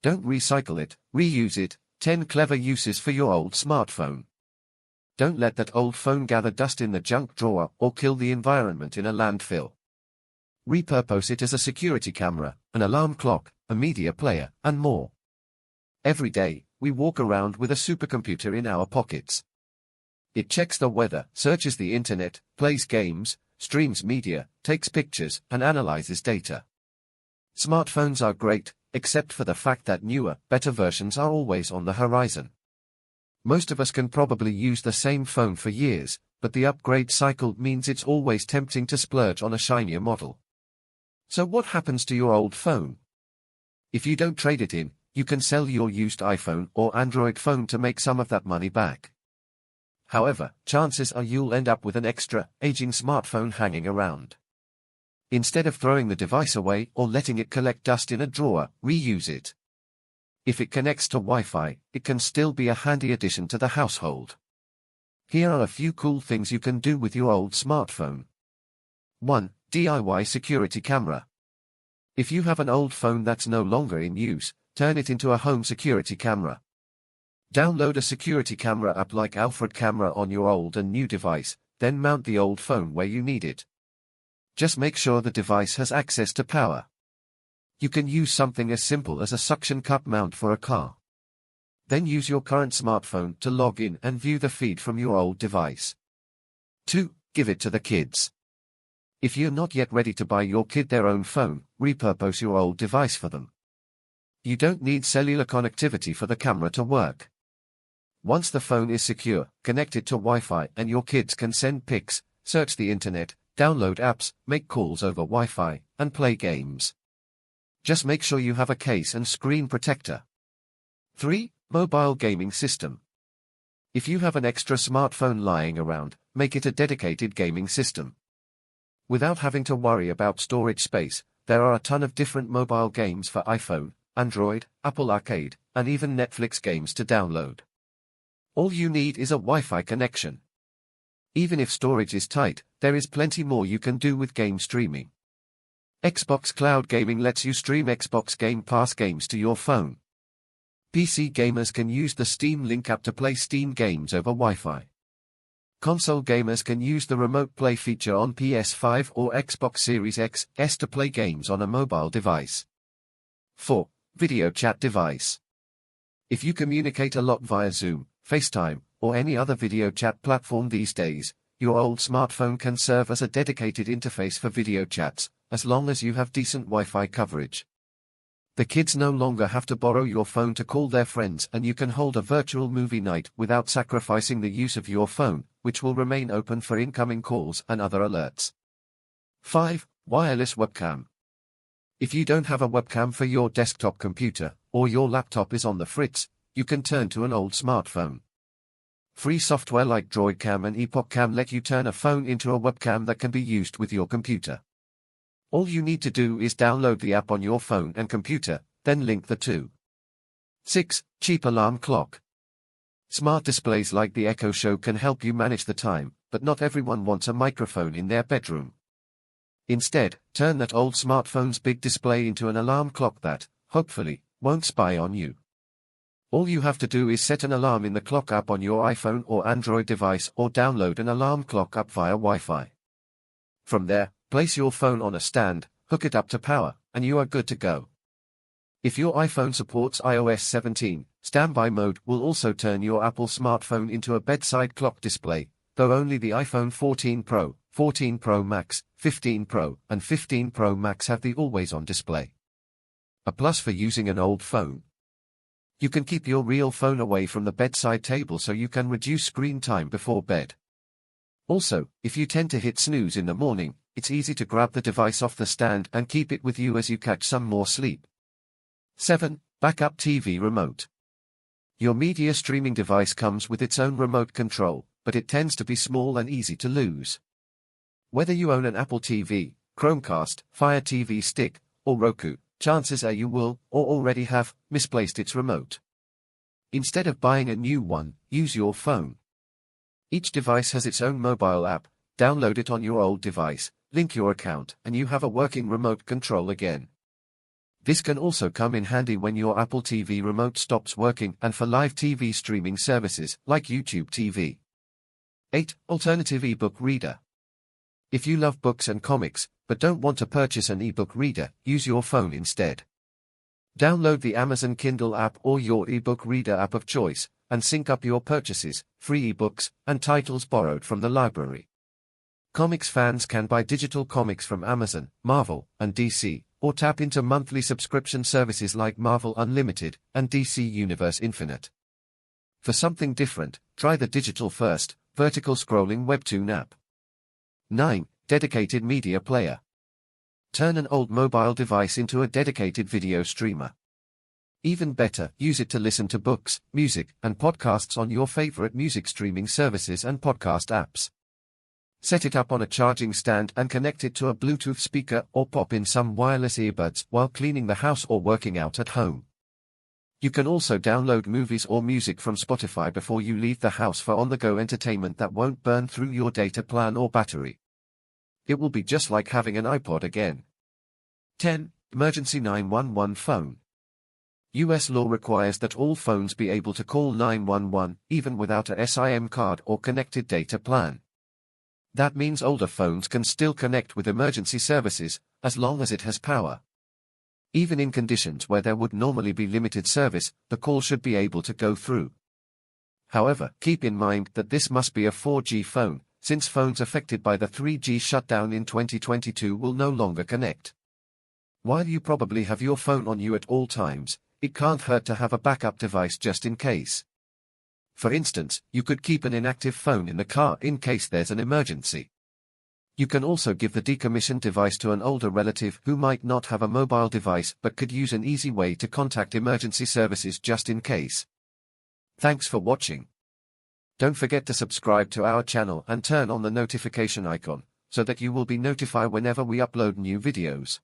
Don't recycle it, reuse it. 10 clever uses for your old smartphone. Don't let that old phone gather dust in the junk drawer or kill the environment in a landfill. Repurpose it as a security camera, an alarm clock, a media player, and more. Every day, we walk around with a supercomputer in our pockets. It checks the weather, searches the internet, plays games, streams media, takes pictures, and analyzes data. Smartphones are great, except for the fact that newer, better versions are always on the horizon. Most of us can probably use the same phone for years, but the upgrade cycle means it's always tempting to splurge on a shinier model. So what happens to your old phone? If you don't trade it in, you can sell your used iPhone or Android phone to make some of that money back. However, chances are you'll end up with an extra, aging smartphone hanging around. Instead of throwing the device away or letting it collect dust in a drawer, reuse it. If it connects to Wi-Fi, it can still be a handy addition to the household. Here are a few cool things you can do with your old smartphone. 1. DIY security camera. If you have an old phone that's no longer in use, turn it into a home security camera. Download a security camera app like Alfred Camera on your old and new device, then mount the old phone where you need it. Just make sure the device has access to power. You can use something as simple as a suction cup mount for a car. Then use your current smartphone to log in and view the feed from your old device. 2. Give it to the kids. If you're not yet ready to buy your kid their own phone, repurpose your old device for them. You don't need cellular connectivity for the camera to work. Once the phone is secure, connect it to Wi-Fi and your kids can send pics, search the internet, download apps, make calls over Wi-Fi, and play games. Just make sure you have a case and screen protector. 3. Mobile gaming system. If you have an extra smartphone lying around, make it a dedicated gaming system. Without having to worry about storage space, there are a ton of different mobile games for iPhone, Android, Apple Arcade, and even Netflix games to download. All you need is a Wi-Fi connection. Even if storage is tight, there is plenty more you can do with game streaming. Xbox Cloud Gaming lets you stream Xbox Game Pass games to your phone. PC gamers can use the Steam Link app to play Steam games over Wi-Fi. Console gamers can use the Remote Play feature on PS5 or Xbox Series X, S to play games on a mobile device. 4. Video chat device. If you communicate a lot via Zoom, FaceTime, or any other video chat platform these days, your old smartphone can serve as a dedicated interface for video chats, as long as you have decent Wi-Fi coverage. The kids no longer have to borrow your phone to call their friends, and you can hold a virtual movie night without sacrificing the use of your phone, which will remain open for incoming calls and other alerts. 5. Wireless webcam. If you don't have a webcam for your desktop computer, or your laptop is on the fritz, you can turn to an old smartphone. Free software like DroidCam and EpochCam let you turn a phone into a webcam that can be used with your computer. All you need to do is download the app on your phone and computer, then link the two. 6. Cheap alarm clock. Smart displays like the Echo Show can help you manage the time, but not everyone wants a microphone in their bedroom. Instead, turn that old smartphone's big display into an alarm clock that, hopefully, won't spy on you. All you have to do is set an alarm in the clock app on your iPhone or Android device or download an alarm clock app via Wi-Fi. From there, place your phone on a stand, hook it up to power, and you are good to go. If your iPhone supports iOS 17, standby mode will also turn your Apple smartphone into a bedside clock display, though only the iPhone 14 Pro, 14 Pro Max, 15 Pro, and 15 Pro Max have the always-on display. A plus for using an old phone. You can keep your real phone away from the bedside table so you can reduce screen time before bed. Also, if you tend to hit snooze in the morning, it's easy to grab the device off the stand and keep it with you as you catch some more sleep. 7. Backup TV remote. Your media streaming device comes with its own remote control, but it tends to be small and easy to lose. Whether you own an Apple TV, Chromecast, Fire TV Stick, or Roku, chances are you will, or already have, misplaced its remote. Instead of buying a new one, use your phone. Each device has its own mobile app. Download it on your old device, link your account, and you have a working remote control again. This can also come in handy when your Apple TV remote stops working and for live TV streaming services like YouTube TV. 8. Alternative ebook reader. If you love books and comics, but don't want to purchase an ebook reader, use your phone instead. Download the Amazon Kindle app or your ebook reader app of choice, and sync up your purchases, free ebooks, and titles borrowed from the library. Comics fans can buy digital comics from Amazon, Marvel, and DC, or tap into monthly subscription services like Marvel Unlimited and DC Universe Infinite. For something different, try the digital-first, vertical scrolling Webtoon app. 9. Dedicated media player. Turn an old mobile device into a dedicated video streamer. Even better, use it to listen to books, music, and podcasts on your favorite music streaming services and podcast apps. Set it up on a charging stand and connect it to a Bluetooth speaker or pop in some wireless earbuds while cleaning the house or working out at home. You can also download movies or music from Spotify before you leave the house for on-the-go entertainment that won't burn through your data plan or battery. It will be just like having an iPod again. 10. Emergency 911 phone. US law requires that all phones be able to call 911, even without a SIM card or connected data plan. That means older phones can still connect with emergency services, as long as it has power. Even in conditions where there would normally be limited service, the call should be able to go through. However, keep in mind that this must be a 4G phone, since phones affected by the 3G shutdown in 2022 will no longer connect. While you probably have your phone on you at all times, it can't hurt to have a backup device just in case. For instance, you could keep an inactive phone in the car in case there's an emergency. You can also give the decommissioned device to an older relative who might not have a mobile device but could use an easy way to contact emergency services just in case. Thanks for watching. Don't forget to subscribe to our channel and turn on the notification icon, so that you will be notified whenever we upload new videos.